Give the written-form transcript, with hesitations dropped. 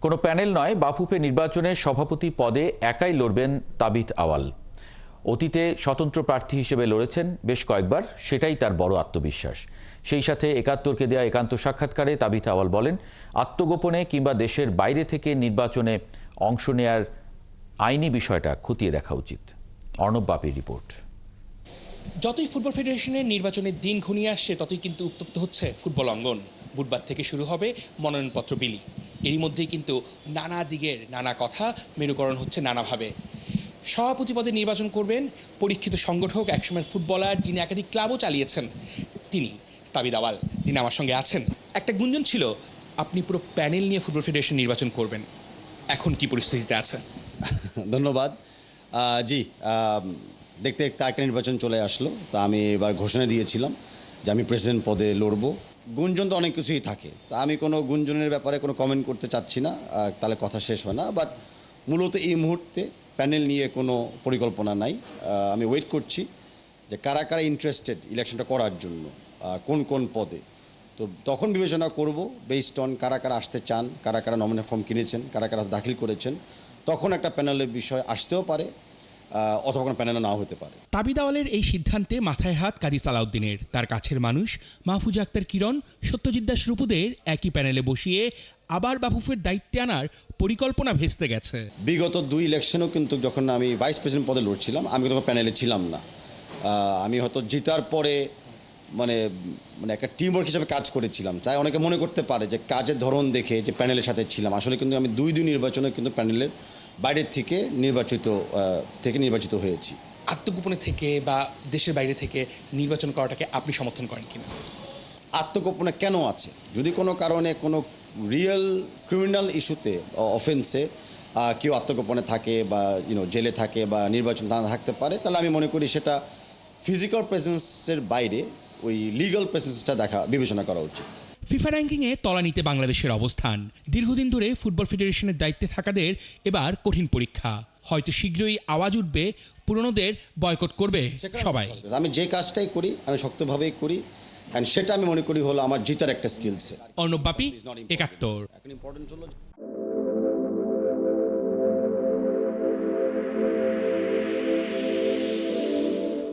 কোনো প্যানেল নয়, বাফুফে নির্বাচনে সভাপতি পদে একাই লড়বেন তাবিথ আওয়াল। অতীতে স্বতন্ত্র প্রার্থী হিসেবে লড়েছেন বেশ কয়েকবার, সেটাই তার বড় আত্মবিশ্বাস। সেই সাথে একাত্তরকে দেয়া একান্ত সাক্ষাৎকারে তাবিথ আওয়াল বলেন, আত্মগোপনে কিংবা দেশের বাইরে থেকে নির্বাচনে অংশ নেয়ার আইনি বিষয়টা খতিয়ে দেখা উচিত। অর্ণব বাপির রিপোর্ট। যতই ফুটবল ফেডারেশনের নির্বাচনের দিন ঘনিয়ে আসছে, ততই কিন্তু উত্তপ্ত হচ্ছে ফুটবল অঙ্গন। বুধবার থেকে শুরু হবে মনোনয়নপত্র বিলি। এরই মধ্যেই কিন্তু নানা দিকের নানা কথা মেরুকরণ হচ্ছে নানাভাবে। সভাপতি পদে নির্বাচন করবেন পরীক্ষিত সংগঠক, একসময় ফুটবলার, যিনি একাধিক ক্লাবও চালিয়েছেন, তিনি তাবিথ আওয়াল, যিনি আমার সঙ্গে আছেন। একটা গুঞ্জন ছিল আপনি পুরো প্যানেল নিয়ে ফুটবল ফেডারেশন নির্বাচন করবেন, এখন কি পরিস্থিতিতে আছে? ধন্যবাদ। জি, দেখতে দেখতে একটা নির্বাচন চলে আসলো। তা আমি এবার ঘোষণা দিয়েছিলাম যে আমি প্রেসিডেন্ট পদে লড়বো। গুঞ্জন তো অনেক কিছুই থাকে, তা আমি কোনো গুঞ্জনের ব্যাপারে কোনো কমেন্ট করতে চাচ্ছি না, তাহলে কথা শেষ হয় না। বাট মূলত এই মুহূর্তে প্যানেল নিয়ে কোনো পরিকল্পনা নাই। আমি ওয়েট করছি যে কারা কারা ইন্টারেস্টেড ইলেকশনটা করার জন্য, কোন কোন পদে। তো তখন বিবেচনা করব বেসড অন কারা কারা আসতে চান, কারা কারা নমিনেশন ফর্ম কিনেছেন, কারা কারা দাখিল করেছেন। তখন একটা প্যানেলের বিষয় আসতেও পারে, অথবা কোনো প্যানেলও নাও হতে পারে। তাবিথ আওয়ালের এই সিদ্ধান্তে মাথায় হাত কাজী সালাউদ্দিনের। তার কাছের মানুষ মাহফুজা আক্তার কিরণ, সত্যজিৎ দাস রূপুদের একই প্যানেলে বসিয়ে আবার বাফুফের দায়িত্বে আনার পরিকল্পনা ভেস্তে গেছে। বিগত 2 ইলেকশনেও কিন্তু যখন আমি ভাইস প্রেসিডেন্ট পদে লড়ছিলাম, আমি তখন প্যানেলে ছিলাম না। আমি হয়তো জিতার পরে মানে একটা টিম ওয়ার্ক হিসেবে কাজ করেছিলাম। তাই অনেকে মনে করতে পারে যে কাজের ধরন দেখে যে প্যানেলের সাথে ছিলাম। আসলে কিন্তু আমি 2 নির্বাচনে কিন্তু প্যানেলের বাইরের থেকে নির্বাচিত হয়েছি। আত্মগোপনে থেকে বা দেশের বাইরে থেকে নির্বাচন করাটাকে আপনি সমর্থন করেন কিনা? আত্মগোপনে কেন আছে? যদি কোনো কারণে কোনো রিয়েল ক্রিমিনাল ইস্যুতে, অফেন্সে কেউ আত্মগোপনে থাকে বা জেলে থাকে বা নির্বাচন না থাকতে পারে, তাহলে আমি মনে করি সেটা ফিজিক্যাল প্রেজেন্সের বাইরে ওই লিগ্যাল প্রেজেন্সটা বিবেচনা করা উচিত। ফিফা র্যাঙ্কিংয়ে তলানিতে বাংলাদেশের অবস্থান। দীর্ঘদিন ধরে ফুটবল ফেডারেশনের দায়িত্বে থাকাদের এবার কঠিন পরীক্ষা। হয়তো শীঘ্রই আওয়াজ উঠবে, পুরনোদের বয়কট করবে সবাই। আমি যে কাজটাই করি আমি শক্তভাবেই করি, অ্যান্ড সেটা আমি মনে করি হলো আমার জিতার একটা স্কিলস। অর্ণব বাপি, একাত্তর। এখন ইম্পর্টেন্ট হলো